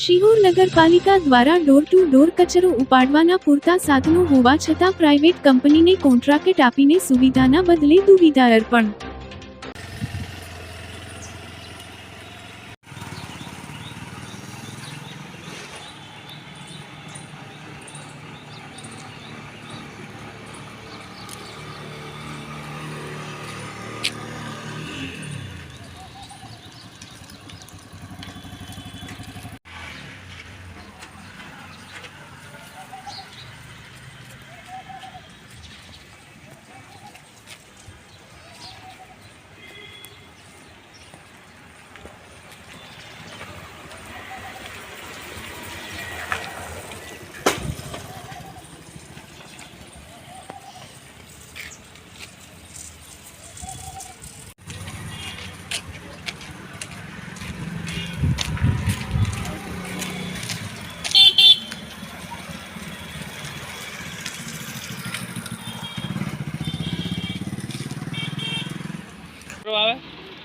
શિહોર નગરપાલિકા દ્વારા door to door કચરો ઉપાડવાના પૂરતા સાધનો હોવા છતાં પ્રાઇવેટ કંપનીને કોન્ટ્રાક્ટ આપીને સુવિધાના બદલે દુવિધા અર્પણ.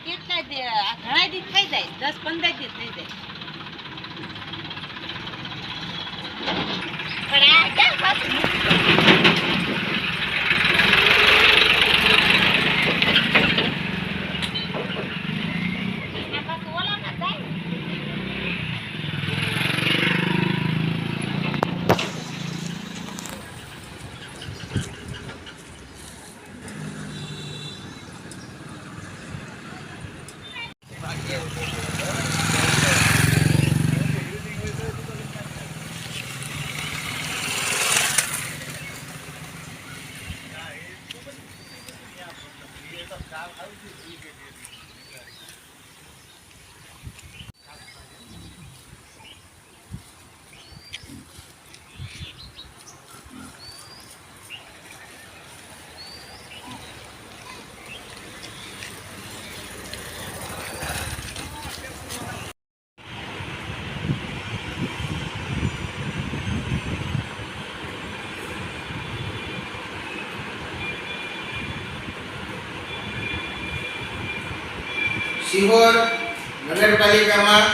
કેટલા ઘણા દી થઈ જાય, 10-15 દી થઈ જાય. પણ આ ક્યાં પાછું ઓલામાં જાય. શિહોર નગરપાલિકામાં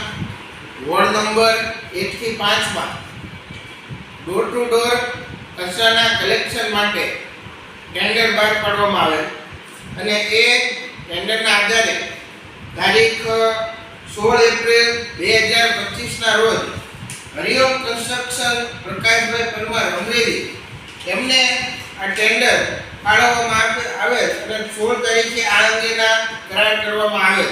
વોર્ડ નંબર 1 થી 5 માં ડોર ટુ ડોર કચરાના કલેક્શન માટે ટેન્ડર બહાર પાડવામાં આવે અને એ ટેન્ડરના આધારે તારીખ 16 એપ્રિલ 2025 ના રોજ હરિઓમ કન્સ્ટ્રક્શન પ્રકાશભાઈ પરમાર અમરેલી એમને આ ટેન્ડર ફાળવવામાં આવે અને 16 તારીખે આ અંગેના કરાર કરવામાં આવે.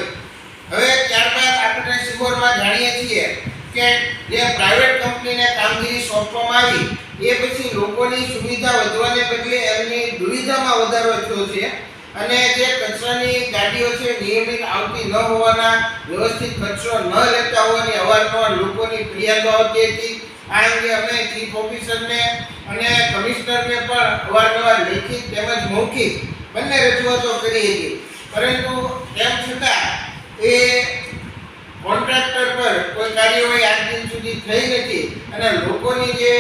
હવે ત્યારબાદ આપણે શિહોરમાં જાણીએ છીએ કે જે પ્રાઇવેટ કંપનીને કામગીરી સોંપવામાં આવી એ પછી લોકોની સુવિધા વધવાને બદલે એમની દુવિધામાં વધારો થયો છે અને જે કચરાની ગાડીઓ છે નિયમિત આવતી ન હોવાના, વ્યવસ્થિત કચરો ન લેતા હોવાની અવારનવાર લોકોની ફરિયાદો આવતી હતી. આ અંગે અમે ચીફ ઓફિસરને અને કમિશનરને પણ અવારનવાર લેખિત તેમજ મૌખિક બંને રજૂઆતો કરી હતી, પરંતુ તેમ છતાં એ કોન્ટ્રાક્ટર પર કોઈ કાર્યવાહી આજ દિન સુધી થઈ નથી અને લોકોની જે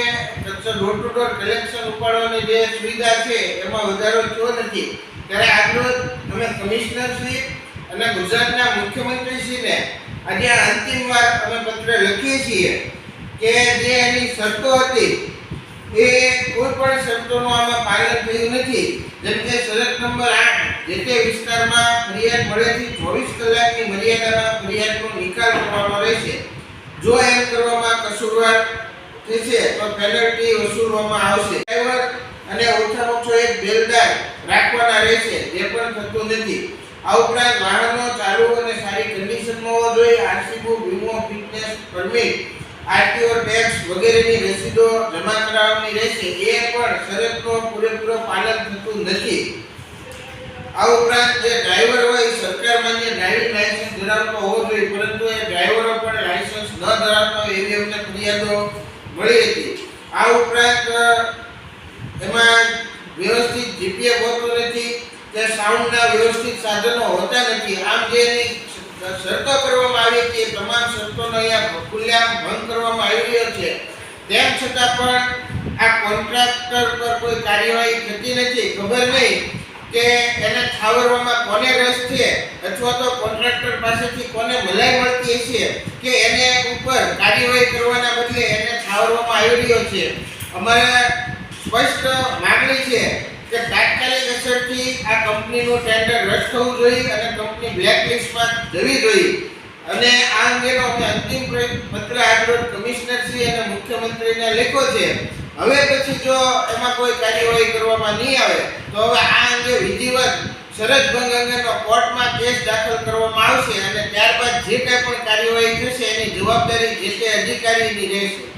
ડોર ટુ ડોર કલેક્શન ઉપાડવાની જે સુવિધા છે એમાં વધારો થયો નથી. ત્યારે આજરોજ અમે કમિશનરશ્રી અને ગુજરાતના મુખ્યમંત્રીશ્રીને આજે અંતિમ વાર અમે પત્ર લખીએ છીએ કે જે એની શરતો હતી એ કોઈ પણ શરતોનું આમાં પાલન થયું નથી. જેમ કે શરત નંબર 8 જે તે વિસ્તારમાં ફરિયાદ મળેથી 24 કલાકની મર્યાદામાં ફરિયાદનો નિકાલ કરવાનો રહેશે. જો એમ કરવામાં કસૂરવાર થશે તો પેનલ્ટી વસૂલવામાં આવશે. ડ્રાઈવર અને ઓછામાં ઓછો એક બેલદાર રાખવાના રહેશે, જે પણ થતું નથી. આ ઉપરાંત વાહનો ચાલુ અને સારી કન્ડિશનમાં હોવા જોઈએ. આરસી બુક, વીમો, ફિટનેસ પરમિટ, આરટીઓ ટેક્સ વગેરેની રસીદો જમા કરાવવાની રહેશે. એ પણ શરતનો પૂરેપૂરો પાલન થતું નથી. આ ઉપરાંત જે ડ્રાઈવર હોય સરકાર માન્ય ડ્રાઇવિંગ લાયસન્સ ધરાવતો હોવો જોઈએ, પરંતુ એ ડ્રાઈવરો પણ લાયસન્સ ન ધરાવતા હોય એવી અમને ફરિયાદો મળી હતી. આ ઉપરાંત એમાં વ્યવસ્થિત જીપીએસ હોતું નથી કે સાઉન્ડના વ્યવસ્થિત સાધનો હોતા નથી. આમ જે શરતો કરવામાં આવી હતી તમામ શરતોનો અહીંયા ખુલ્લેઆમ ભંગ કરવામાં આવી રહ્યો છે. તેમ છતાં પણ આ કોન્ટ્રાક્ટર પર કોઈ કાર્યવાહી થતી નથી. ખબર નહીં કે એને છાવરવામાં કોને રસ છે અથવા તો કોન્ટ્રાક્ટર પાસેથી કોને મલાઈ મળતી હશે કે એને ઉપર કાર્યવાહી કરવાના બદલે એને છાવરવામાં આવી રહ્યો છે. અમારે સ્પષ્ટ માંગણી છે કે તાત્કાલિક અસરથી આ કંપનીનું ટેન્ડર રદ થવું જોઈએ અને કંપની બ્લેકલિસ્ટમાં જવી જોઈએ અને આ અંગેનો અમે અંતિમ પત્ર આજરોજ કમિશનરશ્રી અને મુખ્યમંત્રીને લખ્યો છે. હવે પછી જો એમાં કોઈ કાર્યવાહી કરવામાં નહીં આવે તો હવે આ અંગે વિધિવત શરત ભંગ અંગેનો કોર્ટમાં કેસ દાખલ કરવામાં આવશે અને ત્યારબાદ જે કંઈ પણ કાર્યવાહી થશે એની જવાબદારી જે તે અધિકારીની રહેશે.